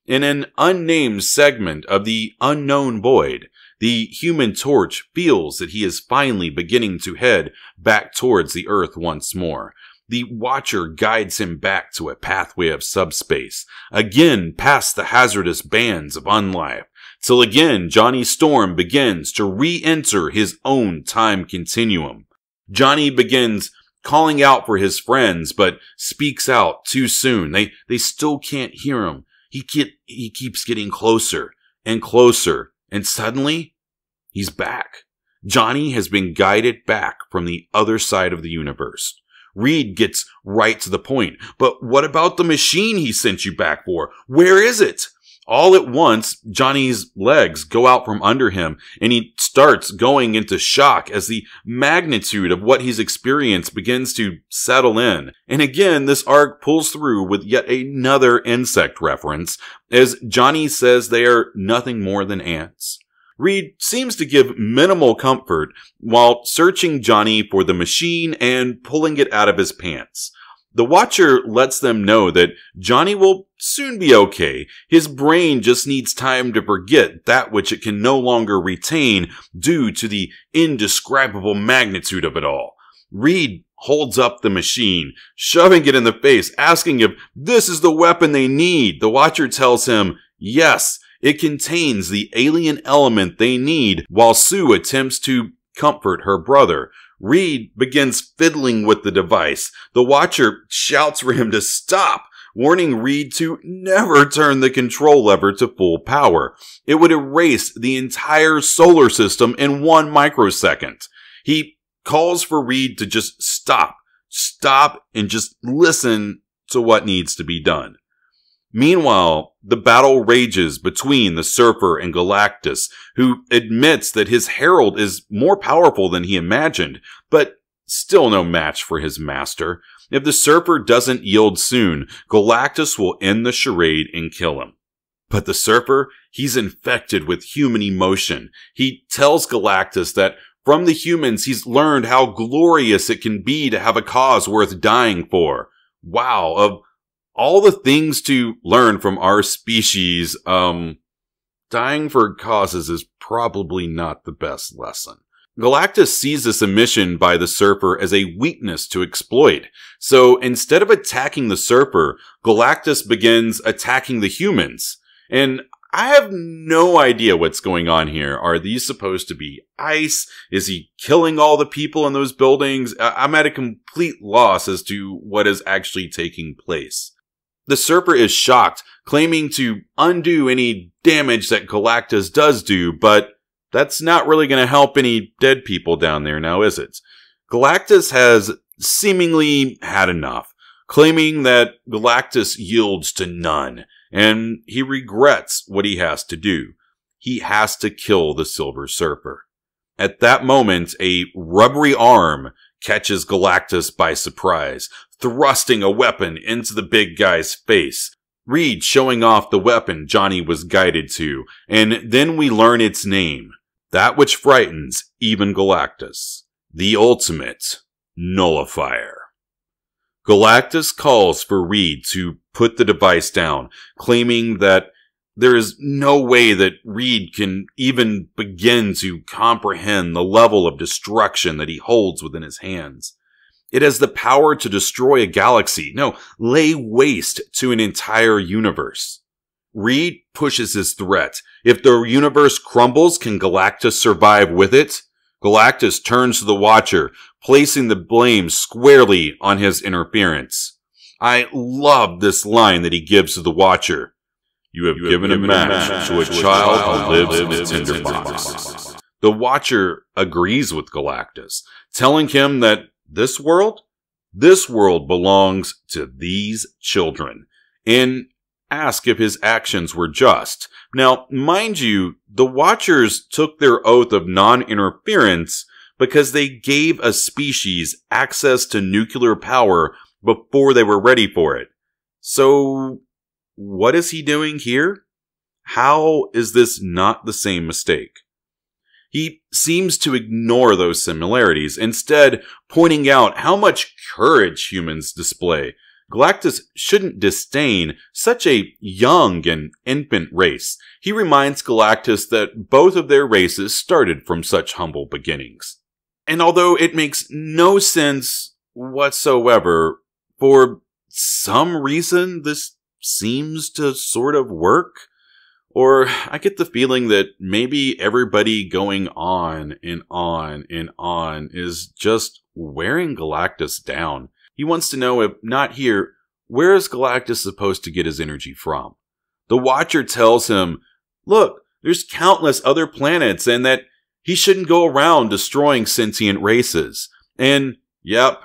In an unnamed segment of the unknown void, the Human Torch feels that he is finally beginning to head back towards the Earth once more. The Watcher guides him back to a pathway of subspace, again past the hazardous bands of unlife, till again Johnny Storm begins to re-enter his own time continuum. Johnny begins calling out for his friends, but speaks out too soon. They still can't hear him. He keeps getting closer and closer, and suddenly, he's back. Johnny has been guided back from the other side of the universe. Reed gets right to the point. But what about the machine he sent you back for? Where is it? All at once, Johnny's legs go out from under him, and he starts going into shock as the magnitude of what he's experienced begins to settle in. And again, this arc pulls through with yet another insect reference, as Johnny says they are nothing more than ants. Reed seems to give minimal comfort while searching Johnny for the machine and pulling it out of his pants. The Watcher lets them know that Johnny will soon be okay. His brain just needs time to forget that which it can no longer retain due to the indescribable magnitude of it all. Reed holds up the machine, shoving it in the face, asking if this is the weapon they need. The Watcher tells him, yes, it contains the alien element they need, while Sue attempts to comfort her brother. Reed begins fiddling with the device. The Watcher shouts for him to stop, warning Reed to never turn the control lever to full power. It would erase the entire solar system in 1 microsecond. He calls for Reed to just stop, and just listen to what needs to be done. Meanwhile, the battle rages between the Surfer and Galactus, who admits that his Herald is more powerful than he imagined, but still no match for his master. If the Surfer doesn't yield soon, Galactus will end the charade and kill him. But the Surfer, he's infected with human emotion. He tells Galactus that from the humans he's learned how glorious it can be to have a cause worth dying for. Wow, of all the things to learn from our species, dying for causes is probably not the best lesson. Galactus sees this omission by the Surfer as a weakness to exploit. So instead of attacking the Surfer, Galactus begins attacking the humans. And I have no idea what's going on here. Are these supposed to be ice? Is he killing all the people in those buildings? I'm at a complete loss as to what is actually taking place. The Surfer is shocked, claiming to undo any damage that Galactus does do, but that's not really going to help any dead people down there now, is it? Galactus has seemingly had enough, claiming that Galactus yields to none, and he regrets what he has to do. He has to kill the Silver Surfer. At that moment, a rubbery arm catches Galactus by surprise, thrusting a weapon into the big guy's face. Reed showing off the weapon Johnny was guided to, and then we learn its name. That which frightens even Galactus. The ultimate Nullifier. Galactus calls for Reed to put the device down, claiming that there is no way that Reed can even begin to comprehend the level of destruction that he holds within his hands. It has the power to destroy a galaxy, no, lay waste to an entire universe. Reed pushes his threat. If the universe crumbles, can Galactus survive with it? Galactus turns to the Watcher, placing the blame squarely on his interference. I love this line that he gives to the Watcher. You have given a match to a child who lives in a tinderbox. The Watcher agrees with Galactus, telling him that this world belongs to these children, and ask if his actions were just. Now, mind you, the Watchers took their oath of non-interference because they gave a species access to nuclear power before they were ready for it. So, what is he doing here? How is this not the same mistake? He seems to ignore those similarities, instead pointing out how much courage humans display. Galactus shouldn't disdain such a young and infant race. He reminds Galactus that both of their races started from such humble beginnings. And although it makes no sense whatsoever, for some reason this seems to sort of work. Or I get the feeling that maybe everybody going on and on and on is just wearing Galactus down. He wants to know, if not here, where is Galactus supposed to get his energy from? The Watcher tells him, look, there's countless other planets and that he shouldn't go around destroying sentient races. And, yep,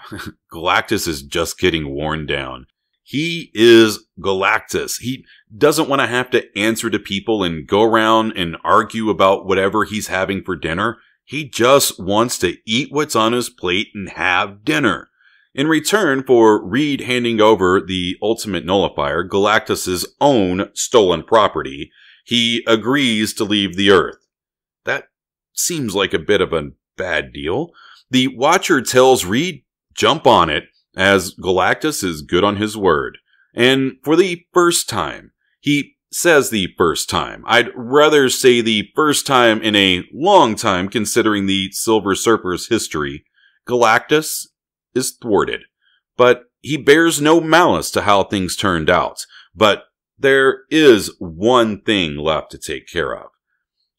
Galactus is just getting worn down. He is Galactus. He doesn't want to have to answer to people and go around and argue about whatever he's having for dinner. He just wants to eat what's on his plate and have dinner. In return for Reed handing over the ultimate nullifier, Galactus's own stolen property, he agrees to leave the Earth. seems like a bit of a bad deal. The Watcher tells Reed, jump on it, as Galactus is good on his word. And for the first time, he says the first time. I'd rather say the first time in a long time considering the Silver Surfer's history. Galactus is thwarted, but he bears no malice to how things turned out. But there is one thing left to take care of.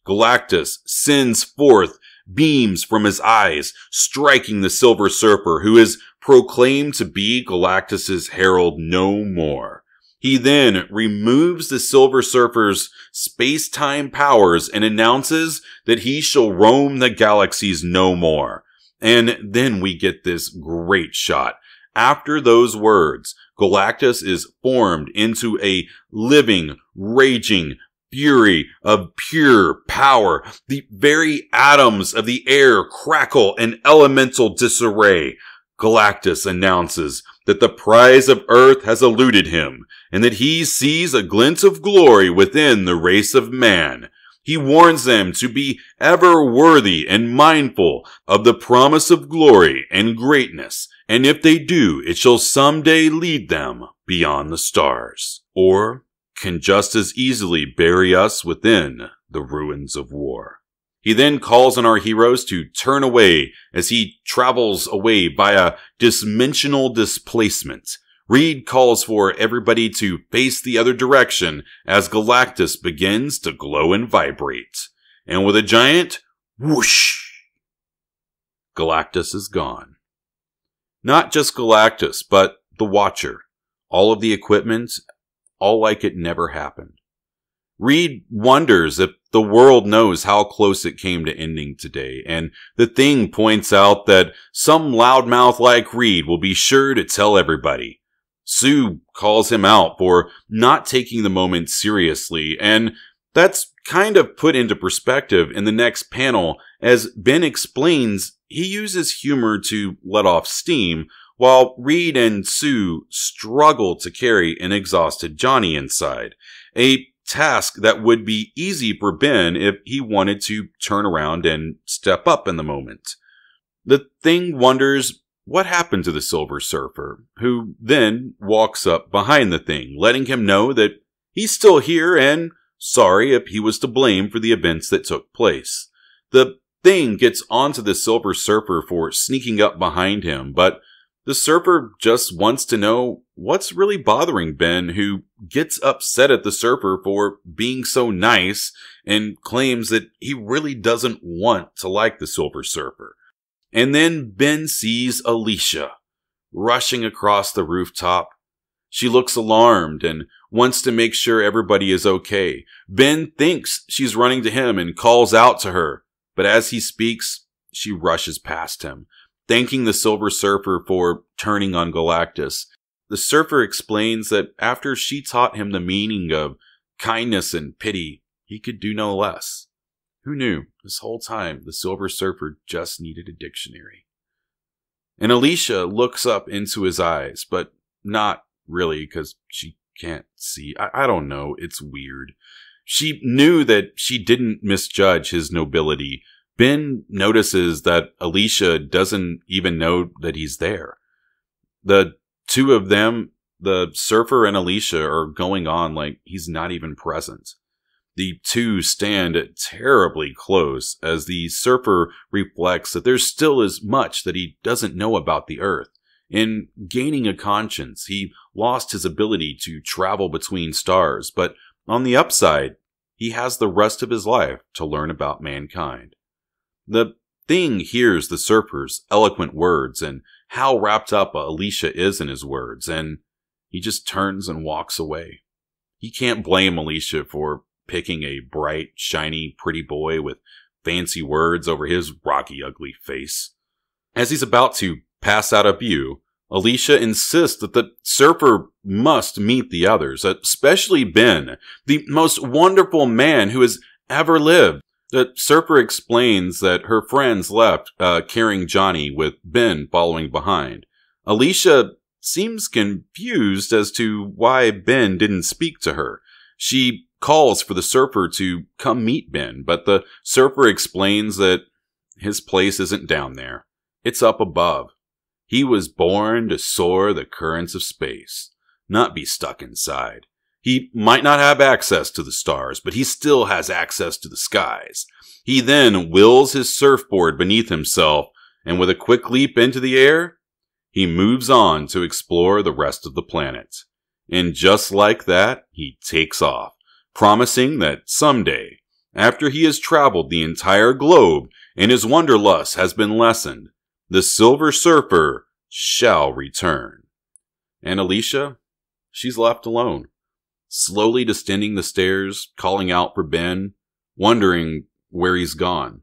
Galactus sends forth beams from his eyes, striking the Silver Surfer, who is proclaimed to be Galactus's herald no more. He then removes the Silver Surfer's space-time powers and announces that he shall roam the galaxies no more. And then we get this great shot. After those words, Galactus is formed into a living, raging fury of pure power. The very atoms of the air crackle in elemental disarray. Galactus announces that the prize of Earth has eluded him, and that he sees a glint of glory within the race of man. He warns them to be ever worthy and mindful of the promise of glory and greatness, and if they do, it shall someday lead them beyond the stars, or can just as easily bury us within the ruins of war. He then calls on our heroes to turn away as he travels away by a dimensional displacement. Reed calls for everybody to face the other direction as Galactus begins to glow and vibrate. And with a giant whoosh, Galactus is gone. Not just Galactus, but the Watcher. All of the equipment, all like it never happened. Reed wonders if the world knows how close it came to ending today, and the Thing points out that some loudmouth like Reed will be sure to tell everybody. Sue calls him out for not taking the moment seriously, and that's kind of put into perspective in the next panel as Ben explains he uses humor to let off steam, while Reed and Sue struggle to carry an exhausted Johnny inside. A task that would be easy for Ben if he wanted to turn around and step up in the moment. The Thing wonders what happened to the Silver Surfer, who then walks up behind the Thing, letting him know that he's still here and sorry if he was to blame for the events that took place. The Thing gets onto the Silver Surfer for sneaking up behind him, but the Surfer just wants to know what's really bothering Ben, who gets upset at the Surfer for being so nice and claims that he really doesn't want to like the Silver Surfer. And then Ben sees Alicia rushing across the rooftop. She looks alarmed and wants to make sure everybody is okay. Ben thinks she's running to him and calls out to her, but as he speaks, she rushes past him, thanking the Silver Surfer for turning on Galactus. The Surfer explains that after she taught him the meaning of kindness and pity, he could do no less. Who knew? This whole time, the Silver Surfer just needed a dictionary. And Alicia looks up into his eyes, but not really because she can't see. I don't know. It's weird. She knew that she didn't misjudge his nobility. Ben notices that Alicia doesn't even know that he's there. The two of them, the Surfer and Alicia, are going on like he's not even present. The two stand terribly close as the Surfer reflects that there still is much that he doesn't know about the Earth. In gaining a conscience, he lost his ability to travel between stars, but on the upside, he has the rest of his life to learn about mankind. The Thing hears the Surfer's eloquent words and how wrapped up Alicia is in his words, and he just turns and walks away. He can't blame Alicia for picking a bright, shiny, pretty boy with fancy words over his rocky, ugly face. As he's about to pass out of view, Alicia insists that the Surfer must meet the others, especially Ben, the most wonderful man who has ever lived. The Surfer explains that her friends left carrying Johnny, with Ben following behind. Alicia seems confused as to why Ben didn't speak to her. She calls for the Surfer to come meet Ben, but the Surfer explains that his place isn't down there. It's up above. He was born to soar the currents of space, not be stuck inside. He might not have access to the stars, but he still has access to the skies. He then wills his surfboard beneath himself, and with a quick leap into the air, he moves on to explore the rest of the planet. And just like that, he takes off, promising that someday, after he has traveled the entire globe and his wanderlust has been lessened, the Silver Surfer shall return. And Alicia, she's left alone, slowly descending the stairs, calling out for Ben, wondering where he's gone.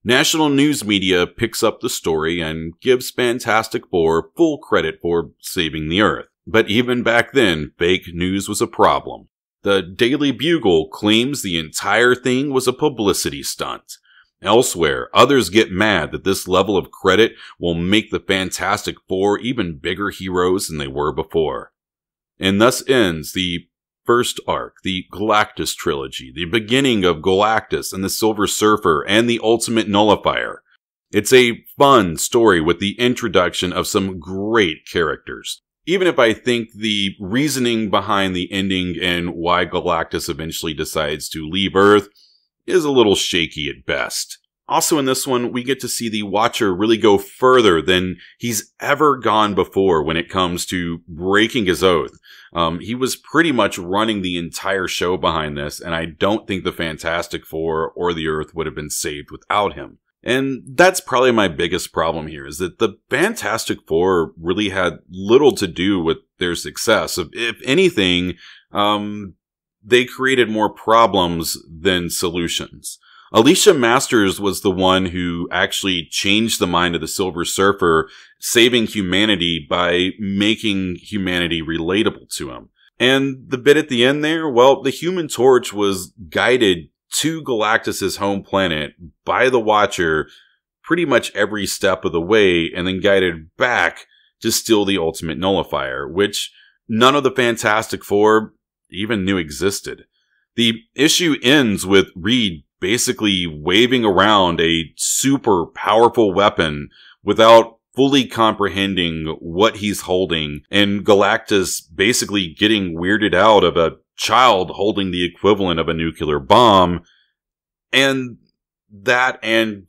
National news media picks up the story and gives Fantastic Four full credit for saving the Earth. But even back then, fake news was a problem. The Daily Bugle claims the entire thing was a publicity stunt. Elsewhere, others get mad that this level of credit will make the Fantastic Four even bigger heroes than they were before. And thus ends the first arc, the Galactus Trilogy, the beginning of Galactus and the Silver Surfer and the Ultimate Nullifier. It's a fun story with the introduction of some great characters. Even if I think the reasoning behind the ending and why Galactus eventually decides to leave Earth is a little shaky at best. Also in this one, we get to see the Watcher really go further than he's ever gone before when it comes to breaking his oath. He was pretty much running the entire show behind this, and I don't think the Fantastic Four or the Earth would have been saved without him. And that's probably my biggest problem here, is that the Fantastic Four really had little to do with their success. If anything, they created more problems than solutions. Alicia Masters was the one who actually changed the mind of the Silver Surfer, saving humanity by making humanity relatable to him. And the bit at the end there, well, the Human Torch was guided to Galactus's home planet by the Watcher pretty much every step of the way, and then guided back to steal the Ultimate Nullifier, which none of the Fantastic Four even knew existed. The issue ends with Reed basically waving around a super powerful weapon without fully comprehending what he's holding, and Galactus basically getting weirded out of a child holding the equivalent of a nuclear bomb, and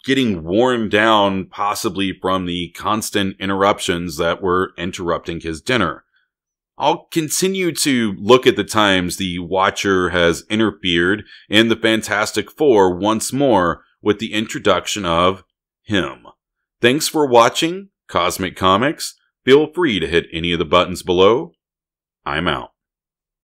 getting worn down possibly from the constant interruptions that were interrupting his dinner. I'll continue to look at the times the Watcher has interfered in the Fantastic Four once more with the introduction of him. Thanks for watching Cosmic Comics. Feel free to hit any of the buttons below. I'm out.